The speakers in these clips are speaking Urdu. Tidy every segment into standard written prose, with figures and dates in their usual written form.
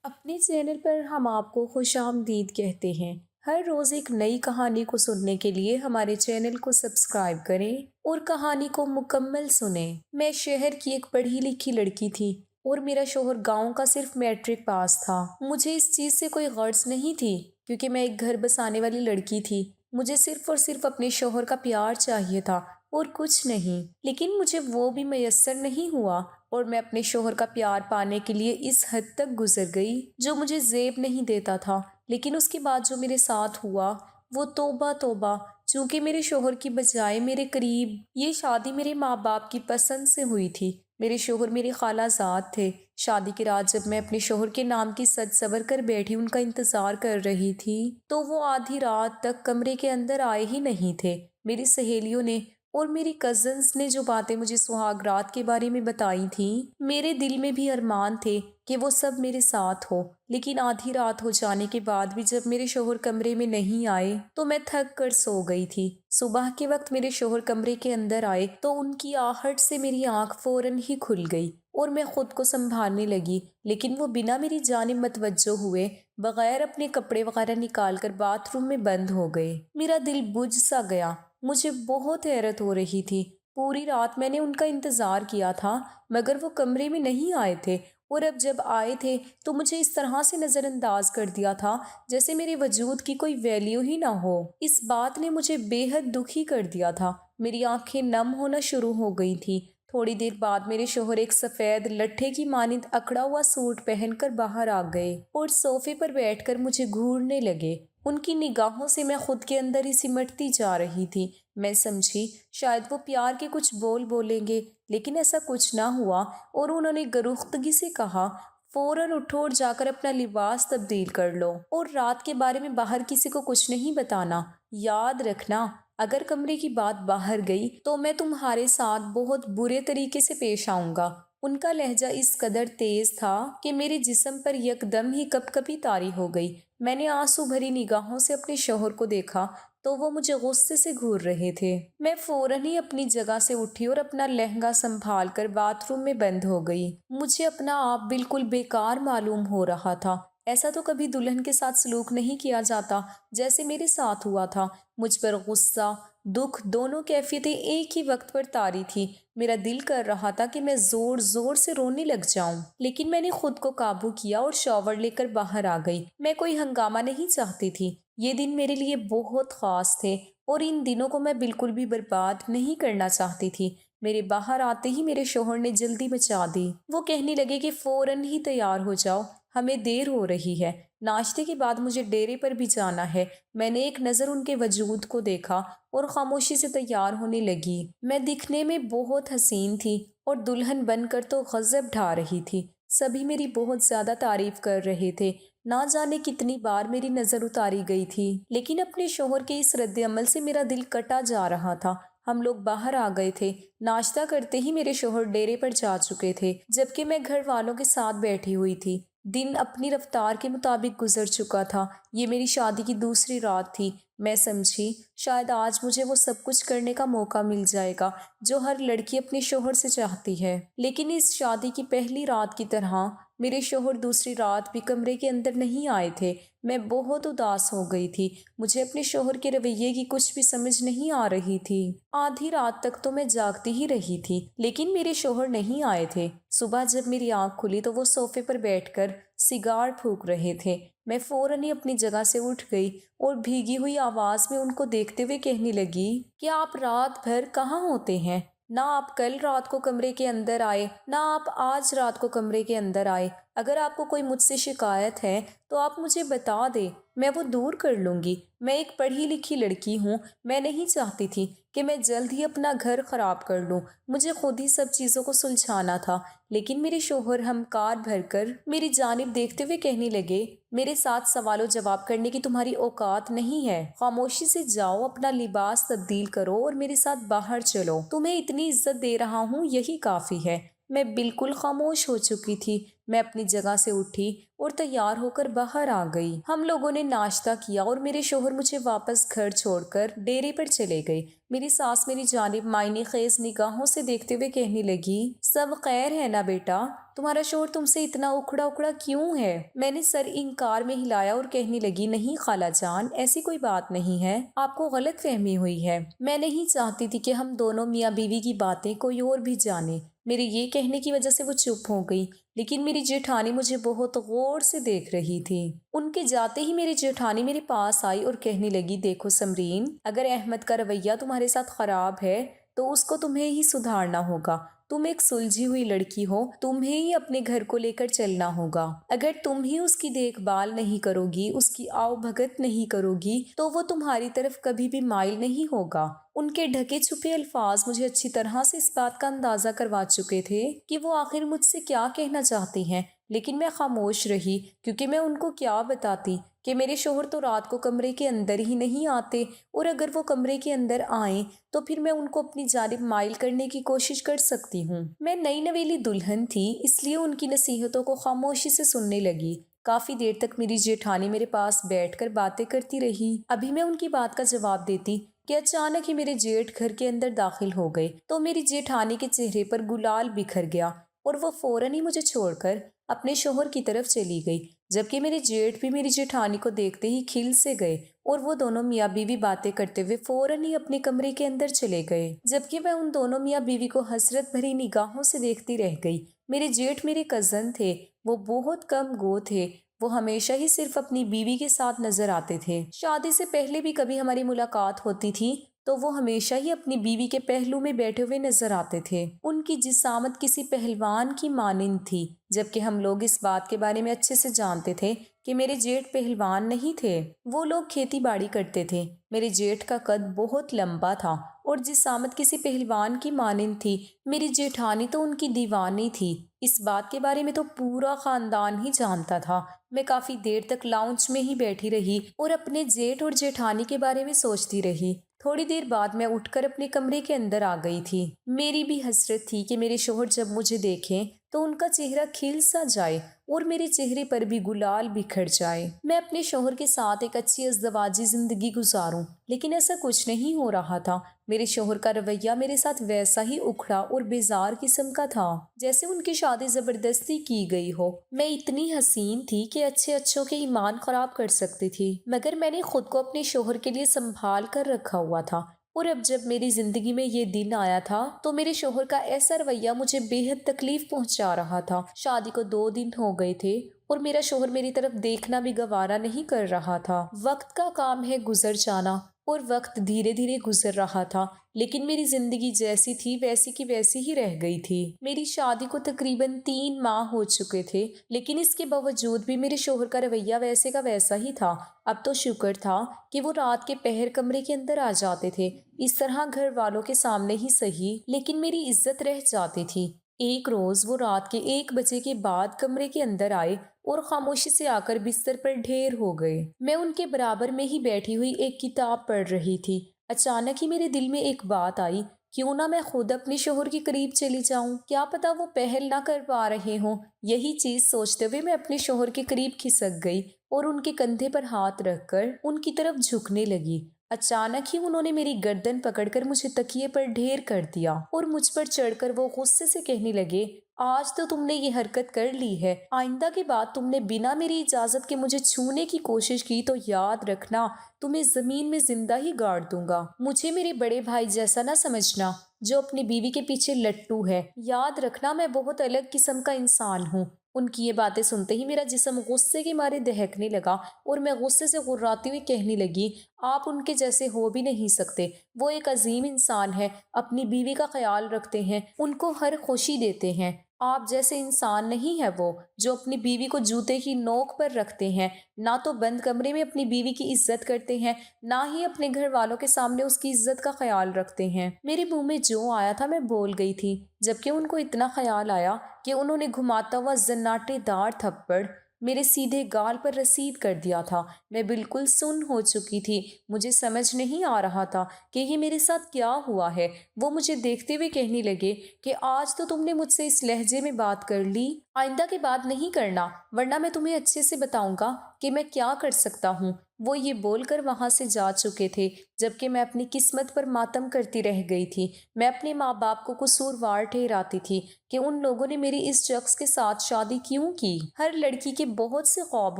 اپنے چینل پر ہم آپ کو خوش آمدید کہتے ہیں۔ ہر روز ایک نئی کہانی کو سننے کے لیے ہمارے چینل کو سبسکرائب کریں اور کہانی کو مکمل سنیں۔ میں شہر کی ایک پڑھی لکھی لڑکی تھی اور میرا شوہر گاؤں کا صرف میٹرک پاس تھا۔ مجھے اس چیز سے کوئی غرض نہیں تھی کیونکہ میں ایک گھر بسانے والی لڑکی تھی۔ مجھے صرف اور صرف اپنے شوہر کا پیار چاہیے تھا اور کچھ نہیں، لیکن مجھے وہ بھی میسر نہیں ہوا اور میں اپنے شوہر کا پیار پانے کے لیے اس حد تک گزر گئی جو مجھے زیب نہیں دیتا تھا۔ لیکن اس کے بعد جو میرے ساتھ ہوا وہ توبہ توبہ، چونکہ میرے شوہر کی بجائے میرے قریب یہ شادی میرے ماں باپ کی پسند سے ہوئی تھی۔ میرے شوہر میرے خالہ زاد تھے۔ شادی کی رات جب میں اپنے شوہر کے نام کی سج سور کر بیٹھی ان کا انتظار کر رہی تھی تو وہ آدھی رات تک کمرے کے اندر آئے ہی نہیں تھے۔ میری سہیلیوں نے اور میری کزنز نے جو باتیں مجھے سہاگ رات کے بارے میں بتائی تھیں، میرے دل میں بھی ارمان تھے کہ وہ سب میرے ساتھ ہو۔ لیکن آدھی رات ہو جانے کے بعد بھی جب میرے شوہر کمرے میں نہیں آئے تو میں تھک کر سو گئی تھی۔ صبح کے وقت میرے شوہر کمرے کے اندر آئے تو ان کی آہٹ سے میری آنکھ فوراً ہی کھل گئی اور میں خود کو سنبھالنے لگی، لیکن وہ بنا میری جانب متوجہ ہوئے بغیر اپنے کپڑے وغیرہ نکال کر باتھ روم میں بند ہو گئے۔ میرا دل بجھ سا گیا۔ مجھے بہت حیرت ہو رہی تھی۔ پوری رات میں نے ان کا انتظار کیا تھا مگر وہ کمرے میں نہیں آئے تھے، اور اب جب آئے تھے تو مجھے اس طرح سے نظر انداز کر دیا تھا جیسے میرے وجود کی کوئی ویلیو ہی نہ ہو۔ اس بات نے مجھے بے حد دکھی کر دیا تھا۔ میری آنکھیں نم ہونا شروع ہو گئی تھیں۔ تھوڑی دیر بعد میرے شوہر ایک سفید لٹھے کی مانند اکڑا ہوا سوٹ پہن کر باہر آ گئے اور صوفے پر بیٹھ کر مجھے گھورنے لگے۔ ان کی نگاہوں سے میں خود کے اندر ہی سمٹتی جا رہی تھی۔ میں سمجھی شاید وہ پیار کے کچھ بول بولیں گے، لیکن ایسا کچھ نہ ہوا اور انہوں نے گرختگی سے کہا، فوراً اٹھو اور جا کر اپنا لباس تبدیل کر لو اور رات کے بارے میں باہر کسی کو کچھ نہیں بتانا۔ یاد رکھنا اگر کمرے کی بات باہر گئی تو میں تمہارے ساتھ بہت برے طریقے سے پیش آؤں گا۔ ان کا لہجہ اس قدر تیز تھا کہ میرے جسم پر یکدم ہی کپ کپی طاری ہو گئی۔ میں نے آنسو بھری نگاہوں سے اپنے شوہر کو دیکھا تو وہ مجھے غصے سے گھور رہے تھے۔ میں فوراً ہی اپنی جگہ سے اٹھی اور اپنا لہنگا سنبھال کر باتھ روم میں بند ہو گئی۔ مجھے اپنا آپ بالکل بیکار معلوم ہو رہا تھا۔ ایسا تو کبھی دلہن کے ساتھ سلوک نہیں کیا جاتا جیسے میرے ساتھ ہوا تھا۔ مجھ پر غصہ، دکھ، دونوں کیفیتیں ایک ہی وقت پر طاری تھی۔ میرا دل کر رہا تھا کہ میں زور زور سے رونے لگ جاؤں، لیکن میں نے خود کو قابو کیا اور شاور لے کر باہر آ گئی۔ میں کوئی ہنگامہ نہیں چاہتی تھی۔ یہ دن میرے لیے بہت خاص تھے اور ان دنوں کو میں بالکل بھی برباد نہیں کرنا چاہتی تھی۔ میرے باہر آتے ہی میرے شوہر نے جلدی مچا دی۔ وہ کہنے لگے کہ فوراً ہی تیار ہو جاؤ، ہمیں دیر ہو رہی ہے، ناشتے کے بعد مجھے ڈیرے پر بھی جانا ہے۔ میں نے ایک نظر ان کے وجود کو دیکھا اور خاموشی سے تیار ہونے لگی۔ میں دکھنے میں بہت حسین تھی اور دلہن بن کر تو غضب ڈھا رہی تھی۔ سبھی میری بہت زیادہ تعریف کر رہے تھے۔ نہ جانے کتنی بار میری نظر اتاری گئی تھی، لیکن اپنے شوہر کے اس رد عمل سے میرا دل کٹا جا رہا تھا۔ ہم لوگ باہر آ گئے تھے۔ ناشتہ کرتے ہی میرے شوہر ڈیرے پر جا چکے تھے جبکہ میں گھر والوں کے ساتھ بیٹھی ہوئی تھی۔ دن اپنی رفتار کے مطابق گزر چکا تھا۔ یہ میری شادی کی دوسری رات تھی۔ میں سمجھی شاید آج مجھے وہ سب کچھ کرنے کا موقع مل جائے گا جو ہر لڑکی اپنے شوہر سے چاہتی ہے، لیکن اس شادی کی پہلی رات کی طرح میرے شوہر دوسری رات بھی کمرے کے اندر نہیں آئے تھے۔ میں بہت اداس ہو گئی تھی۔ مجھے اپنے شوہر کے رویے کی کچھ بھی سمجھ نہیں آ رہی تھی۔ آدھی رات تک تو میں جاگتی ہی رہی تھی، لیکن میرے شوہر نہیں آئے تھے۔ صبح جب میری آنکھ کھلی تو وہ صوفے پر بیٹھ کر سگار پھونک رہے تھے۔ میں فوراً ہی اپنی جگہ سے اٹھ گئی اور بھیگی ہوئی آواز میں ان کو دیکھتے ہوئے کہنے لگی کہ آپ رات بھر کہاں ہوتے ہیں؟ نہ آپ کل رات کو کمرے کے اندر آئے، نہ آپ آج رات کو کمرے کے اندر آئے۔ اگر آپ کو کوئی مجھ سے شکایت ہے تو آپ مجھے بتا دیں، میں وہ دور کر لوں گی۔ میں ایک پڑھی لکھی لڑکی ہوں۔ میں نہیں چاہتی تھی کہ میں جلد ہی اپنا گھر خراب کر لوں۔ مجھے خود ہی سب چیزوں کو سلجھانا تھا، لیکن میرے شوہر ہمکار بھر کر میری جانب دیکھتے ہوئے کہنے لگے، میرے ساتھ سوال و جواب کرنے کی تمہاری اوقات نہیں ہے۔ خاموشی سے جاؤ، اپنا لباس تبدیل کرو اور میرے ساتھ باہر چلو۔ تمہیں اتنی عزت دے رہا ہوں، یہی کافی ہے۔ میں بالکل خاموش ہو چکی تھی۔ میں اپنی جگہ سے اٹھی اور تیار ہو کر باہر آ گئی۔ ہم لوگوں نے ناشتہ کیا اور میرے شوہر مجھے واپس گھر چھوڑ کر ڈیرے پر چلے گئے۔ میری ساس میری جانب معنی خیز نگاہوں سے دیکھتے ہوئے کہنے لگی، سب خیر ہے نا بیٹا؟ تمہارا شوہر تم سے اتنا اکھڑا اکھڑا کیوں ہے؟ میں نے سر انکار میں ہلایا اور کہنے لگی، نہیں خالہ جان، ایسی کوئی بات نہیں ہے، آپ کو غلط فہمی ہوئی ہے۔ میں نہیں چاہتی تھی کہ ہم دونوں میاں بیوی کی باتیں کوئی اور بھی جانے۔ میرے یہ کہنے کی وجہ سے وہ چپ ہو گئی، لیکن میری جیٹھانی مجھے بہت غور سے دیکھ رہی تھی۔ ان کے جاتے ہی میری جیٹھانی میرے پاس آئی اور کہنے لگی، دیکھو سمرین، اگر احمد کا رویہ تمہارے ساتھ خراب ہے تو اس کو تمہیں ہی سدھارنا ہوگا۔ تم ایک سلجھی ہوئی لڑکی ہو، تمہیں ہی اپنے گھر کو لے کر چلنا ہوگا۔ اگر تم ہی اس کی دیکھ بھال نہیں کرو گی، اس کی آؤ بھگت نہیں کرو گی، تو وہ تمہاری طرف کبھی بھی مائل نہیں ہوگا۔ ان کے ڈھکے چھپے الفاظ مجھے اچھی طرح سے اس بات کا اندازہ کروا چکے تھے کہ وہ آخر مجھ سے کیا کہنا چاہتی ہیں، لیکن میں خاموش رہی، کیونکہ میں ان کو کیا بتاتی کہ میرے شوہر تو رات کو کمرے کے اندر ہی نہیں آتے، اور اگر وہ کمرے کے اندر آئیں تو پھر میں ان کو اپنی جانب مائل کرنے کی کوشش کر سکتی ہوں۔ میں نئی نویلی دلہن تھی، اس لیے ان کی نصیحتوں کو خاموشی سے سننے لگی۔ کافی دیر تک میری جیٹھانی میرے پاس بیٹھ کر باتیں کرتی رہی۔ ابھی میں ان کی بات کا جواب دیتی کہ اچانک ہی میرے جیٹھ گھر کے اندر داخل ہو گئے تو میری جیٹھانی کے چہرے پر گلال بکھر گیا اور وہ فوراً ہی مجھے چھوڑ کر اپنے شوہر کی طرف چلی گئی، جبکہ میرے جیٹھ بھی میری جیٹھانی کو دیکھتے ہی کھل سے گئے اور وہ دونوں میاں بیوی باتیں کرتے ہوئے فوراً ہی اپنے کمرے کے اندر چلے گئے، جبکہ میں ان دونوں میاں بیوی کو حسرت بھری نگاہوں سے دیکھتی رہ گئی۔ میرے جیٹھ میرے کزن تھے، وہ بہت کم گو تھے، وہ ہمیشہ ہی صرف اپنی بیوی کے ساتھ نظر آتے تھے۔ شادی سے پہلے بھی کبھی ہماری ملاقات ہوتی تھی تو وہ ہمیشہ ہی اپنی بیوی کے پہلو میں بیٹھے ہوئے نظر آتے تھے۔ ان کی جسامت کسی پہلوان کی مانند تھی، جبکہ ہم لوگ اس بات کے بارے میں اچھے سے جانتے تھے کہ میرے جیٹھ پہلوان نہیں تھے، وہ لوگ کھیتی باڑی کرتے تھے۔ میرے جیٹھ کا قد بہت لمبا تھا اور جسامت کسی پہلوان کی مانند تھی۔ میری جیٹھانی تو ان کی دیوانی تھی، اس بات کے بارے میں تو پورا خاندان ہی جانتا تھا۔ میں کافی دیر تک لاؤنج میں ہی بیٹھی رہی اور اپنے جیٹھ اور جیٹھانی کے بارے میں سوچتی رہی۔ تھوڑی دیر بعد میں اٹھ کر اپنے کمرے کے اندر آ گئی تھی۔ میری بھی حسرت تھی کہ میرے شوہر جب مجھے دیکھیں تو ان کا چہرہ کھل سا جائے اور میرے چہرے پر بھی گلال بکھر جائے، میں اپنے شوہر کے ساتھ ایک اچھی ازدواجی زندگی گزاروں، لیکن ایسا کچھ نہیں ہو رہا تھا۔ میرے شوہر کا رویہ میرے ساتھ ویسا ہی اکھڑا اور بیزار قسم کا تھا جیسے ان کی شادی زبردستی کی گئی ہو۔ میں اتنی حسین تھی کہ اچھے اچھوں کے ایمان خراب کر سکتی تھی، مگر میں نے خود کو اپنے شوہر کے لیے سنبھال کر رکھا ہوا تھا، اور اب جب میری زندگی میں یہ دن آیا تھا تو میرے شوہر کا ایسا رویہ مجھے بے حد تکلیف پہنچا رہا تھا۔ شادی کو 2 دن ہو گئے تھے اور میرا شوہر میری طرف دیکھنا بھی گوارا نہیں کر رہا تھا۔ وقت کا کام ہے گزر جانا، اور وقت دھیرے دھیرے گزر رہا تھا، لیکن میری زندگی جیسی تھی ویسی کی ویسی ہی رہ گئی تھی۔ میری شادی کو تقریباً 3 ماہ ہو چکے تھے، لیکن اس کے باوجود بھی میرے شوہر کا رویہ ویسے کا ویسا ہی تھا۔ اب تو شکر تھا کہ وہ رات کے پہر کمرے کے اندر آ جاتے تھے، اس طرح گھر والوں کے سامنے ہی صحیح، لیکن میری عزت رہ جاتی تھی۔ ایک روز وہ رات کے 1 بجے کے بعد کمرے کے اندر آئے اور خاموشی سے آ کر بستر پر ڈھیر ہو گئے۔ میں ان کے برابر میں ہی بیٹھی ہوئی ایک کتاب پڑھ رہی تھی۔ اچانک ہی میرے دل میں ایک بات آئی، کیوں نہ میں خود اپنے شوہر کے قریب چلی جاؤں، کیا پتا وہ پہل نہ کر پا رہے ہوں۔ یہی چیز سوچتے ہوئے میں اپنے شوہر کے قریب کھسک گئی اور ان کے کندھے پر ہاتھ رکھ کر ان کی طرف جھکنے لگی۔ اچانک ہی انہوں نے میری گردن پکڑ کر مجھے تکیے پر ڈھیر کر دیا اور مجھ پر چڑھ کر وہ غصے سے کہنے لگے، آج تو تم نے یہ حرکت کر لی ہے، آئندہ کے بعد تم نے بنا میری اجازت کے مجھے چھونے کی کوشش کی تو یاد رکھنا تمہیں زمین میں زندہ ہی گاڑ دوں گا۔ مجھے میرے بڑے بھائی جیسا نہ سمجھنا جو اپنی بیوی کے پیچھے لٹو ہے، یاد رکھنا میں بہت الگ قسم کا انسان ہوں۔ ان کی یہ باتیں سنتے ہی میرا جسم غصے کے مارے دہکنے لگا اور میں غصے سے غراتی ہوئی کہنے لگی، آپ ان کے جیسے ہو بھی نہیں سکتے، وہ ایک عظیم انسان ہے، اپنی بیوی کا خیال رکھتے ہیں، ان کو ہر خوشی دیتے ہیں۔ آپ جیسے انسان نہیں ہے وہ، جو اپنی بیوی کو جوتے کی نوک پر رکھتے ہیں، نہ تو بند کمرے میں اپنی بیوی کی عزت کرتے ہیں، نہ ہی اپنے گھر والوں کے سامنے اس کی عزت کا خیال رکھتے ہیں۔ میرے منہ میں جو آیا تھا میں بول گئی تھی، جبکہ ان کو اتنا خیال آیا کہ انہوں نے گھماتا ہوا زناٹے دار تھپڑ میرے سیدھے گال پر رسید کر دیا تھا۔ میں بالکل سن ہو چکی تھی، مجھے سمجھ نہیں آ رہا تھا کہ یہ میرے ساتھ کیا ہوا ہے۔ وہ مجھے دیکھتے ہوئے کہنے لگے کہ آج تو تم نے مجھ سے اس لہجے میں بات کر لی، آئندہ کی بات نہیں کرنا، ورنہ میں تمہیں اچھے سے بتاؤں گا کہ میں کیا کر سکتا ہوں۔ وہ یہ بول کر وہاں سے جا چکے تھے، جبکہ میں اپنی قسمت پر ماتم کرتی رہ گئی تھی۔ میں اپنے ماں باپ کو قصوروار ٹھہراتی تھی کہ ان لوگوں نے میری اس شخص کے ساتھ شادی کیوں کی۔ ہر لڑکی کے بہت سے خواب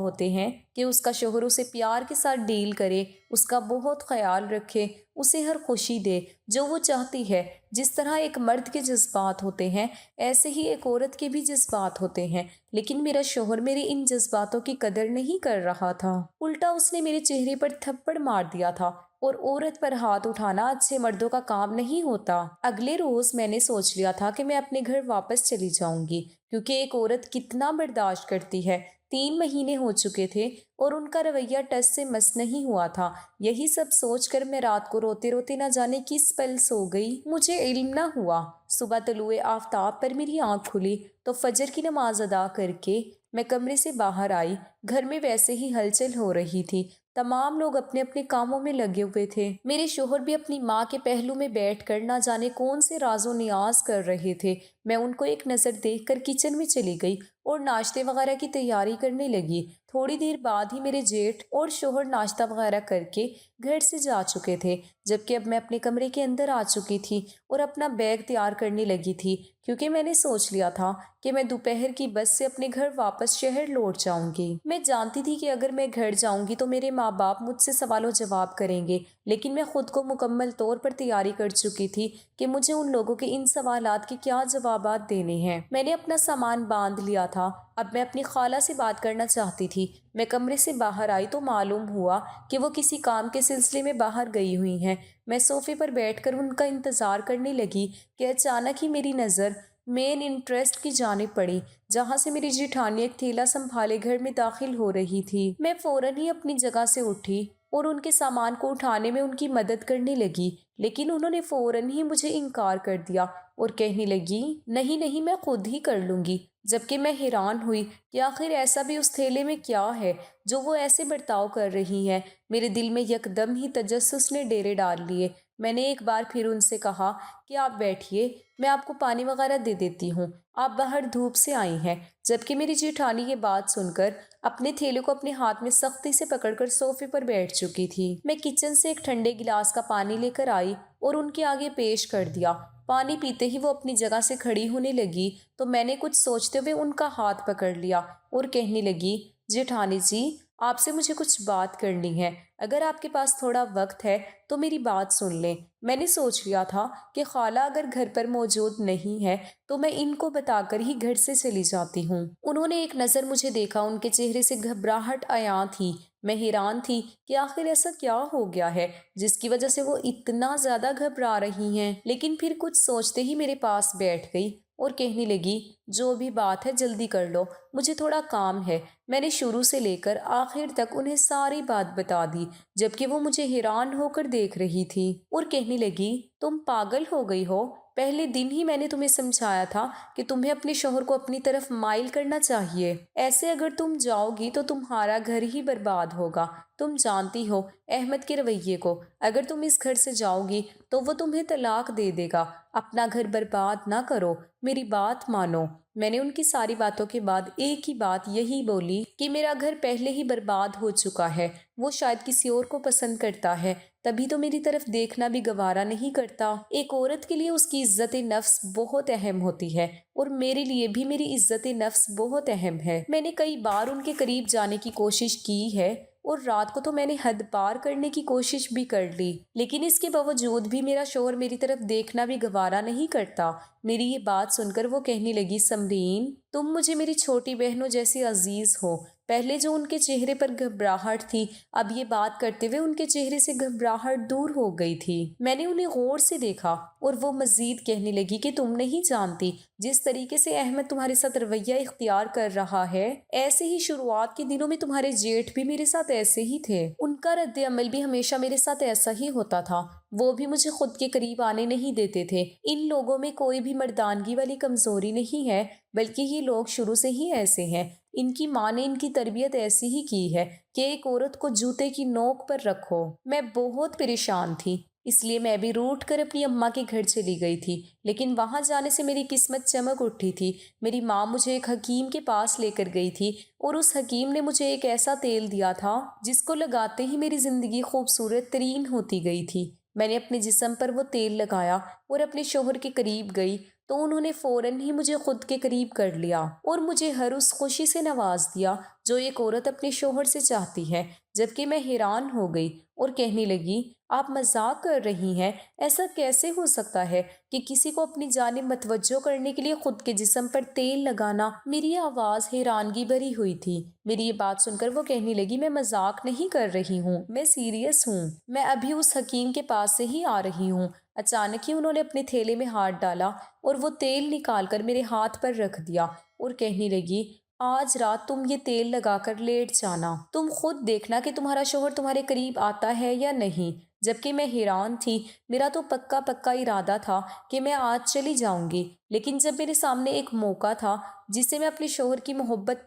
ہوتے ہیں کہ اس کا شوہر اسے پیار کے ساتھ ڈیل کرے، اس کا بہت خیال رکھے، اسے ہر خوشی دے جو وہ چاہتی ہے۔ جس طرح ایک مرد کے جذبات ہوتے ہیں، ایسے ہی ایک عورت کے بھی جذبات ہوتے ہیں، لیکن میرا شوہر میرے ان جذباتوں کی قدر نہیں کر رہا تھا۔ الٹا اس نے میرے چہرے پر تھپڑ مار دیا تھا، اور عورت پر ہاتھ اٹھانا اچھے مردوں کا کام نہیں ہوتا۔ اگلے روز میں نے سوچ لیا تھا کہ میں اپنے گھر واپس چلی جاؤں گی، کیونکہ ایک عورت کتنا برداشت کرتی ہے۔ 3 مہینے ہو چکے تھے اور ان کا رویہ ٹس سے مس نہیں ہوا تھا۔ یہی سب سوچ کر میں رات کو روتے روتے نہ جانے کس پل سو گئی، مجھے علم نہ ہوا۔ صبح طلوع آفتاب پر میری آنکھ کھلی تو فجر کی نماز ادا کر کے میں کمرے سے باہر آئی۔ گھر میں ویسے ہی ہلچل ہو رہی تھی، تمام لوگ اپنے اپنے کاموں میں لگے ہوئے تھے۔ میرے شوہر بھی اپنی ماں کے پہلو میں بیٹھ کر نہ جانے کون سے راز و نیاز کر رہے تھے۔ میں ان کو ایک نظر دیکھ کر کچن میں چلی گئی اور ناشتے وغیرہ کی تیاری کرنے لگی۔ تھوڑی دیر بعد ہی میرے جیٹھ اور شوہر ناشتہ وغیرہ کر کے گھر سے جا چکے تھے، جبکہ اب میں اپنے کمرے کے اندر آ چکی تھی اور اپنا بیگ تیار کرنے لگی تھی، کیونکہ میں نے سوچ لیا تھا کہ میں دوپہر کی بس سے اپنے گھر واپس شہر لوٹ جاؤں گی۔ میں جانتی تھی کہ اگر میں گھر جاؤں گی تو میرے ماں باپ مجھ سے سوال و جواب کریں گے، لیکن میں خود کو مکمل طور پر تیاری کر چکی تھی کہ مجھے ان لوگوں کے ان سوالات کے کیا جوابات دینے ہیں۔ میں نے اپنا سامان باندھ لیا تھا، اب میں اپنی خالہ سے بات کرنا چاہتی تھی۔ میں کمرے سے باہر آئی تو معلوم ہوا کہ وہ کسی کام کے سلسلے میں باہر گئی ہوئی ہیں۔ میں صوفے پر بیٹھ کر ان کا انتظار کرنے لگی کہ اچانک ہی میری نظر مین انٹریسٹ کی جانب پڑی، جہاں سے میری جیٹھانی ایک تھیلا سنبھالے گھر میں داخل ہو رہی تھی۔ میں فوراً ہی اپنی جگہ سے اٹھی اور ان کے سامان کو اٹھانے میں ان کی مدد کرنے لگی، لیکن انہوں نے فوراً ہی مجھے انکار کر دیا اور کہنے لگی، نہیں نہیں، میں خود ہی کر لوں گی۔ جبکہ میں حیران ہوئی کہ آخر ایسا بھی اس تھیلے میں کیا ہے جو وہ ایسے برتاؤ کر رہی ہے۔ میرے دل میں یکدم ہی تجسس نے ڈیرے ڈال لیے۔ میں نے ایک بار پھر ان سے کہا کہ آپ بیٹھیے، میں آپ کو پانی وغیرہ دے دیتی ہوں، آپ باہر دھوپ سے آئی ہیں۔ جبکہ میری جیٹھانی یہ بات سن کر اپنے تھیلے کو اپنے ہاتھ میں سختی سے پکڑ کر صوفے پر بیٹھ چکی تھی۔ میں کچن سے ایک ٹھنڈے گلاس کا پانی لے کر آئی اور ان کے آگے پیش کر دیا۔ پانی پیتے ہی وہ اپنی جگہ سے کھڑی ہونے لگی تو میں نے کچھ سوچتے ہوئے ان کا ہاتھ پکڑ لیا اور کہنے لگی، جیٹھانی جی، آپ سے مجھے کچھ بات کرنی ہے، اگر آپ کے پاس تھوڑا وقت ہے تو میری بات سن لیں۔ میں نے سوچ لیا تھا کہ خالہ اگر گھر پر موجود نہیں ہے تو میں ان کو بتا کر ہی گھر سے چلی جاتی ہوں۔ انہوں نے ایک نظر مجھے دیکھا، ان کے چہرے سے گھبراہٹ عیاں تھی۔ میں حیران تھی کہ آخر ایسا کیا ہو گیا ہے جس کی وجہ سے وہ اتنا زیادہ گھبرا رہی ہیں، لیکن پھر کچھ سوچتے ہی میرے پاس بیٹھ گئی اور کہنے لگی، جو بھی بات ہے جلدی کر لو، مجھے تھوڑا کام ہے۔ میں نے شروع سے لے کر آخر تک انہیں ساری بات بتا دی، جبکہ وہ مجھے حیران ہو کر دیکھ رہی تھی اور کہنے لگی، تم پاگل ہو گئی ہو؟ پہلے دن ہی میں نے تمہیں سمجھایا تھا کہ تمہیں اپنے شوہر کو اپنی طرف مائل کرنا چاہیے۔ ایسے اگر تم جاؤ گی تو تمہارا گھر ہی برباد ہوگا۔ تم جانتی ہو احمد کے رویے کو، اگر تم اس گھر سے جاؤ گی تو وہ تمہیں طلاق دے دے گا۔ اپنا گھر برباد نہ کرو، میری بات مانو۔ میں نے ان کی ساری باتوں کے بعد ایک ہی بات یہی بولی کہ میرا گھر پہلے ہی برباد ہو چکا ہے، وہ شاید کسی اور کو پسند کرتا ہے، تبھی تو میری طرف دیکھنا بھی گوارا نہیں کرتا۔ ایک عورت کے لیے اس کی عزت نفس بہت اہم ہوتی ہے، اور میرے لیے بھی میری عزت نفس بہت اہم ہے۔ میں نے کئی بار ان کے قریب جانے کی کوشش کی ہے اور رات کو تو میں نے حد پار کرنے کی کوشش بھی کر لی، لیکن اس کے باوجود بھی میرا شوہر میری طرف دیکھنا بھی گوارا نہیں کرتا۔ میری یہ بات سن کر وہ کہنے لگی، سمرین، تم مجھے میری چھوٹی بہنوں جیسی عزیز ہو۔ پہلے جو ان کے چہرے پر گھبراہٹ تھی، اب یہ بات کرتے ہوئے ان کے چہرے سے گھبراہٹ دور ہو گئی تھی۔ میں نے انہیں غور سے دیکھا اور وہ مزید کہنے لگی کہ تم نہیں جانتی، جس طریقے سے احمد تمہارے ساتھ رویہ اختیار کر رہا ہے، ایسے ہی شروعات کے دنوں میں تمہارے جیٹھ بھی میرے ساتھ ایسے ہی تھے۔ ان کا رد عمل بھی ہمیشہ میرے ساتھ ایسا ہی ہوتا تھا، وہ بھی مجھے خود کے قریب آنے نہیں دیتے تھے۔ ان لوگوں میں کوئی بھی مردانگی والی کمزوری نہیں ہے، بلکہ یہ لوگ شروع سے ہی ایسے ہیں۔ ان کی ماں نے ان کی تربیت ایسی ہی کی ہے کہ ایک عورت کو جوتے کی نوک پر رکھو۔ میں بہت پریشان تھی، اس لیے میں بھی روٹ کر اپنی اماں کے گھر چلی گئی تھی، لیکن وہاں جانے سے میری قسمت چمک اٹھی تھی۔ میری ماں مجھے ایک حکیم کے پاس لے کر گئی تھی اور اس حکیم نے مجھے ایک ایسا تیل دیا تھا جس کو لگاتے ہی میری زندگی خوبصورت ترین ہوتی گئی تھی۔ میں نے اپنے جسم پر وہ تیل لگایا اور اپنے شوہر کے قریب گئی تو انہوں نے فوراً ہی مجھے خود کے قریب کر لیا اور مجھے ہر اس خوشی سے نواز دیا جو ایک عورت اپنے شوہر سے چاہتی ہے، جبکہ میں حیران ہو گئی اور کہنے لگی، آپ مذاق کر رہی ہیں؟ ایسا کیسے ہو سکتا ہے کہ کسی کو اپنی جانب متوجہ کرنے کے لیے خود کے جسم پر تیل لگانا؟ میری آواز حیرانگی بھری ہوئی تھی۔ میری یہ بات سن کر وہ کہنے لگی، میں مذاق نہیں کر رہی ہوں، میں سیریس ہوں، میں ابھی اس حکیم کے پاس سے ہی آ رہی ہوں۔ اچانک ہی انہوں نے اپنے تھیلے میں ہاتھ ڈالا اور وہ تیل نکال کر میرے ہاتھ پر رکھ دیا اور کہنے لگی، آج رات تم یہ تیل لگا کر لیٹ جانا، تم خود دیکھنا کہ تمہارا شوہر تمہارے قریب آتا ہے یا نہیں۔ جبکہ میں حیران تھی، میرا تو پکا ارادہ تھا کہ میں آج چلی جاؤں گی، لیکن جب میرے سامنے ایک موقع تھا جس سے میں اپنے شوہر کی محبت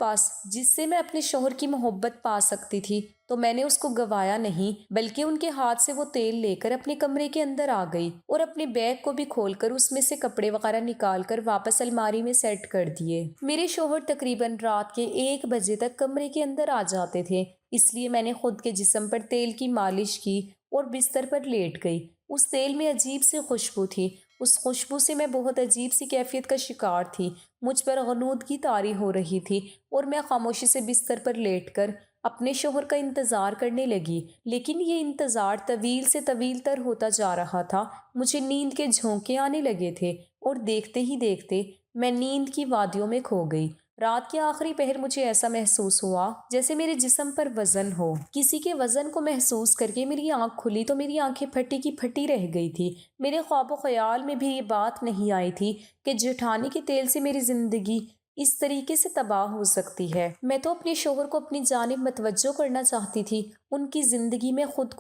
پا سکتی تھی تو میں نے اس کو گوایا نہیں، بلکہ ان کے ہاتھ سے وہ تیل لے کر اپنے کمرے کے اندر آ گئی اور اپنے بیگ کو بھی کھول کر اس میں سے کپڑے وغیرہ نکال کر واپس الماری میں سیٹ کر دیے۔ میرے شوہر تقریباً رات کے 1 بجے تک کمرے کے اندر آ جاتے تھے، اس لیے میں نے خود کے جسم پر تیل کی مالش کی اور بستر پر لیٹ گئی۔ اس تیل میں عجیب سی خوشبو تھی، اس خوشبو سے میں بہت عجیب سی کیفیت کا شکار تھی، مجھ پر غنودگی طاری ہو رہی تھی اور میں خاموشی سے بستر پر لیٹ کر اپنے شوہر کا انتظار کرنے لگی، لیکن یہ انتظار طویل سے طویل تر ہوتا جا رہا تھا۔ مجھے نیند کے جھونکے آنے لگے تھے اور دیکھتے ہی دیکھتے میں نیند کی وادیوں میں کھو گئی۔ رات کے آخری پہر مجھے ایسا محسوس ہوا جیسے میرے جسم پر وزن ہو۔ کسی کے وزن کو محسوس کر کے میری آنکھ کھلی تو میری آنکھیں پھٹی کی پھٹی رہ گئی تھی۔ میرے خواب و خیال میں بھی یہ بات نہیں آئی تھی کہ جیٹھانی کے تیل سے میری زندگی اس طریقے سے تباہ ہو سکتی ہے۔ میں تو اپنے شوہر کو اپنی جانب متوجہ کرنا چاہتی تھی، ان کی زندگی میں خود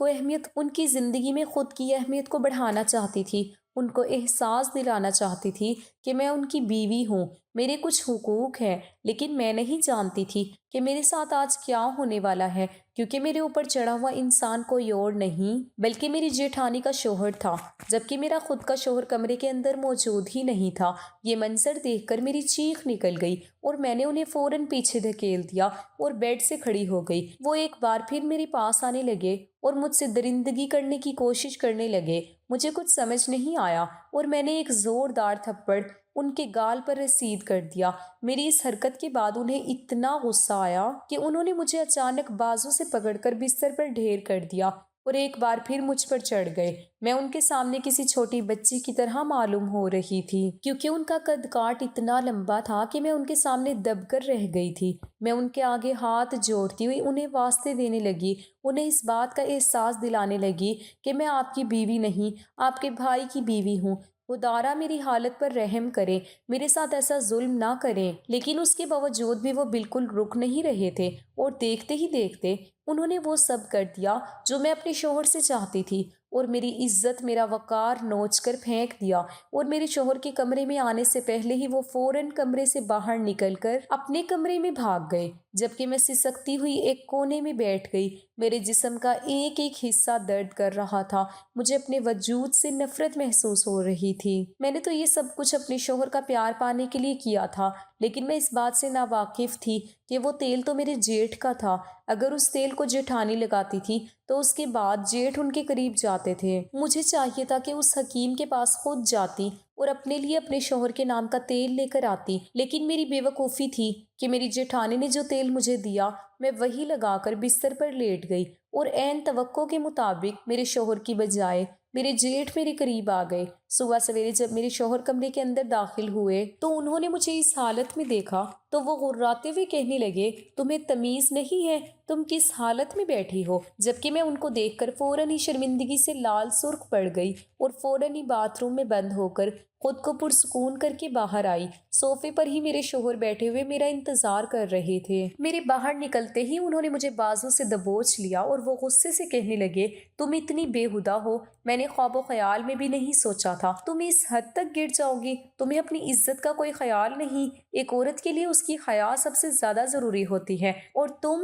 کی اہمیت کو بڑھانا چاہتی تھی، ان کو احساس دلانا چاہتی تھی کہ میں ان کی بیوی ہوں، میرے کچھ حقوق ہیں، لیکن میں نہیں جانتی تھی کہ میرے ساتھ آج کیا ہونے والا ہے، کیونکہ میرے اوپر چڑھا ہوا انسان کوئی اور نہیں بلکہ میری جیٹھانی کا شوہر تھا، جبکہ میرا خود کا شوہر کمرے کے اندر موجود ہی نہیں تھا۔ یہ منظر دیکھ کر میری چیخ نکل گئی اور میں نے انہیں فوراً پیچھے دھکیل دیا اور بیڈ سے کھڑی ہو گئی۔ وہ ایک بار پھر میرے پاس آنے لگے اور مجھ سے درندگی کرنے کی کوشش کرنے لگے۔ مجھے کچھ سمجھ نہیں آیا اور میں نے ایک زوردار تھپڑ ان کے گال پر رسید کر دیا۔ میری اس حرکت کے بعد انہیں اتنا غصہ آیا کہ انہوں نے مجھے اچانک بازو سے پکڑ کر بستر پر ڈھیر کر دیا اور ایک بار پھر مجھ پر چڑھ گئے۔ میں ان کے سامنے کسی چھوٹی بچی کی طرح معلوم ہو رہی تھی، کیونکہ ان کا قد کاٹ اتنا لمبا تھا کہ میں ان کے سامنے دب کر رہ گئی تھی۔ میں ان کے آگے ہاتھ جوڑتی ہوئی انہیں واسطے دینے لگی، انہیں اس بات کا احساس دلانے لگی کہ میں آپ کی بیوی نہیں، آپ کے بھائی کی بیوی ہوں۔ خدارا میری حالت پر رحم کریں، میرے ساتھ ایسا ظلم نہ کریں۔ لیکن اس کے باوجود بھی وہ بالکل رک نہیں رہے تھے اور دیکھتے ہی دیکھتے انہوں نے وہ سب کر دیا جو میں اپنے شوہر سے چاہتی تھی اور میری عزت، میرا وقار نوچ کر پھینک دیا اور میرے شوہر کے کمرے میں آنے سے پہلے ہی وہ فوراً کمرے سے باہر نکل کر اپنے کمرے میں بھاگ گئے، جبکہ میں سسکتی ہوئی ایک کونے میں بیٹھ گئی۔ میرے جسم کا ایک ایک حصہ درد کر رہا تھا، مجھے اپنے وجود سے نفرت محسوس ہو رہی تھی۔ میں نے تو یہ سب کچھ اپنے شوہر کا پیار پانے کے لیے کیا تھا، لیکن میں اس بات سے ناواقف تھی کہ وہ تیل تو میرے جیٹھ کا تھا۔ اگر اس تیل کو جیٹھانی لگاتی تھی تو اس کے بعد جیٹھ ان کے قریب جاتے تھے۔ مجھے چاہیے تھا کہ اس حکیم کے پاس خود جاتی اور اپنے لیے اپنے شوہر کے نام کا تیل لے کر آتی، لیکن میری بے وقوفی تھی کہ میری جیٹھانی نے جو تیل مجھے دیا میں وہی لگا کر بستر پر لیٹ گئی اور عین توقع کے مطابق میرے شوہر کی بجائے میرے جیٹھ میرے قریب آ گئے۔ صبح سویرے جب میرے شوہر کمرے کے اندر داخل ہوئے تو انہوں نے مجھے اس حالت میں دیکھا تو وہ غراتے ہوئے کہنے لگے، تمہیں تمیز نہیں ہے، تم کس حالت میں بیٹھی ہو؟ جبکہ میں ان کو دیکھ کر فوراً ہی شرمندگی سے لال سرخ پڑ گئی اور فوراً ہی باتھ روم میں بند ہو کر خود کو پرسکون کر کے باہر آئی۔ صوفے پر ہی میرے شوہر بیٹھے ہوئے میرا انتظار کر رہے تھے۔ میرے باہر نکلتے ہی انہوں نے مجھے بازو سے دبوچ لیا اور وہ غصے سے کہنے لگے، تم اتنی بے ہدہ ہو، میں نے خواب و خیال میں بھی نہیں سوچا تھا تم اس حد تک گر جاؤ گی، تمہیں اپنی عزت کا کوئی خیال نہیں، ایک عورت کے لیے اس کی حیا سب سے زیادہ ضروری ہوتی ہے، اور تم…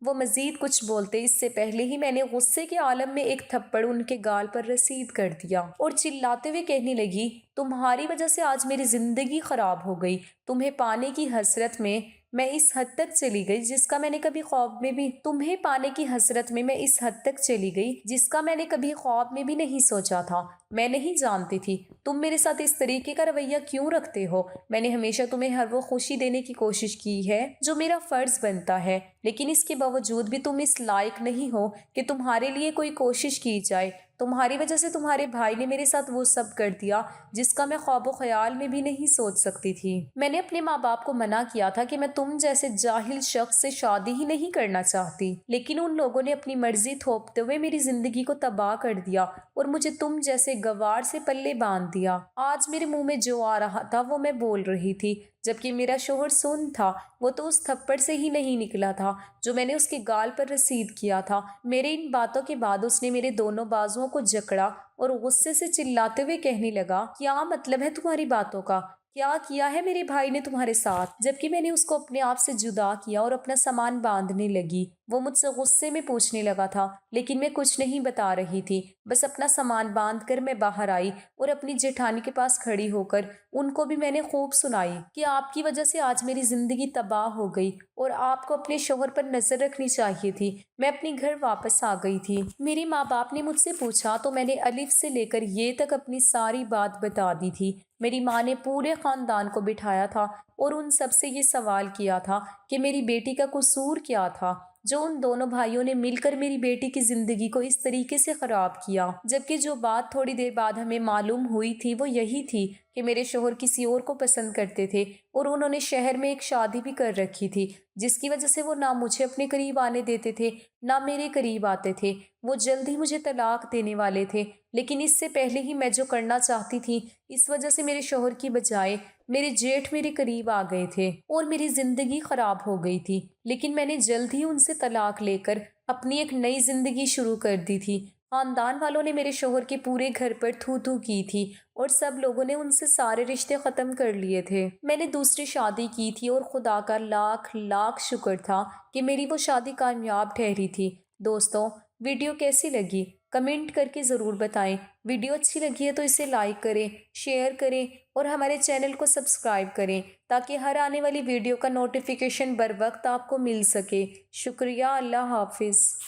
وہ مزید کچھ بولتے اس سے پہلے ہی میں نے غصے کے عالم میں ایک تھپڑ ان کے گال پر رسید کر دیا اور چلاتے ہوئے کہنے لگی، تمہاری وجہ سے آج میری زندگی خراب ہو گئی۔ تمہیں پانے کی حسرت میں اس حد تک چلی گئی جس کا میں نے کبھی خواب میں بھی تمہیں پانے کی حسرت میں اس حد تک چلی گئی جس کا میں نے کبھی خواب میں بھی نہیں سوچا تھا۔ میں نہیں جانتی تھی تم میرے ساتھ اس طریقے کا رویہ کیوں رکھتے ہو۔ میں نے ہمیشہ تمہیں ہر وہ خوشی دینے کی کوشش کی ہے جو میرا فرض بنتا ہے، لیکن اس کے باوجود بھی تم اس لائق نہیں ہو کہ تمہارے لیے کوئی کوشش کی جائے۔ تمہاری وجہ سے تمہارے بھائی نے میرے ساتھ وہ سب کر دیا جس کا میں خواب و خیال میں بھی نہیں سوچ سکتی تھی۔ میں نے اپنے ماں باپ کو منع کیا تھا کہ میں تم جیسے جاہل شخص سے شادی ہی نہیں کرنا چاہتی، لیکن ان لوگوں نے اپنی مرضی تھوپتے ہوئے میری زندگی کو تباہ کر دیا اور مجھے تم جیسے گوار سے پلے باندھ دیا۔ آج میرے منہ میں جو آ رہا تھا وہ میں بول رہی تھی، جبکہ میرا شوہر سن تھا۔ وہ تو اس تھپڑ سے ہی نہیں نکلا تھا جو میں نے اس کے گال پر رسید کیا تھا۔ میرے ان باتوں کے بعد اس نے میرے دونوں بازوؤں کو جکڑا اور غصے سے چلاتے ہوئے کہنے لگا، کیا مطلب ہے تمہاری باتوں کا؟ کیا کیا ہے میرے بھائی نے تمہارے ساتھ؟ جبکہ میں نے اس کو اپنے آپ سے جدا کیا اور اپنا سامان باندھنے لگی۔ وہ مجھ سے غصے میں پوچھنے لگا تھا، لیکن میں کچھ نہیں بتا رہی تھی۔ بس اپنا سامان باندھ کر میں باہر آئی اور اپنی جیٹھانی کے پاس کھڑی ہو کر ان کو بھی میں نے خوب سنائی کہ آپ کی وجہ سے آج میری زندگی تباہ ہو گئی اور آپ کو اپنے شوہر پر نظر رکھنی چاہیے تھی۔ میں اپنی گھر واپس آ گئی تھی۔ میرے ماں باپ نے مجھ سے پوچھا تو میں نے الف سے لے کر یہ تک اپنی ساری بات بتا دی تھی۔ میری ماں نے پورے خاندان کو بٹھایا تھا اور ان سب سے یہ سوال کیا تھا کہ میری بیٹی کا قصور کیا تھا جو ان دونوں بھائیوں نے مل کر میری بیٹی کی زندگی کو اس طریقے سے خراب کیا۔ جبکہ جو بات تھوڑی دیر بعد ہمیں معلوم ہوئی تھی وہ یہی تھی کہ میرے شوہر کسی اور کو پسند کرتے تھے اور انہوں نے شہر میں ایک شادی بھی کر رکھی تھی، جس کی وجہ سے وہ نہ مجھے اپنے قریب آنے دیتے تھے نہ میرے قریب آتے تھے۔ وہ جلد ہی مجھے طلاق دینے والے تھے، لیکن اس سے پہلے ہی میں جو کرنا چاہتی تھی اس وجہ سے میرے شوہر کی بجائے میرے جیٹھ میرے قریب آ گئے تھے اور میری زندگی خراب ہو گئی تھی۔ لیکن میں نے جلد ہی ان سے طلاق لے کر اپنی ایک نئی زندگی شروع کر دی تھی۔ خاندان والوں نے میرے شوہر کے پورے گھر پر تھو تھو کی تھی اور سب لوگوں نے ان سے سارے رشتے ختم کر لیے تھے۔ میں نے دوسری شادی کی تھی اور خدا کا لاکھ لاکھ شکر تھا کہ میری وہ شادی کامیاب ٹھہری تھی۔ دوستوں، ویڈیو کیسی لگی؟ کمنٹ کر کے ضرور بتائیں۔ ویڈیو اچھی لگی ہے تو اسے لائک کریں، شیئر کریں اور ہمارے چینل کو سبسکرائب کریں تاکہ ہر آنے والی ویڈیو کا نوٹیفیکیشن بر وقت آپ کو مل سکے۔ شکریہ، اللہ حافظ۔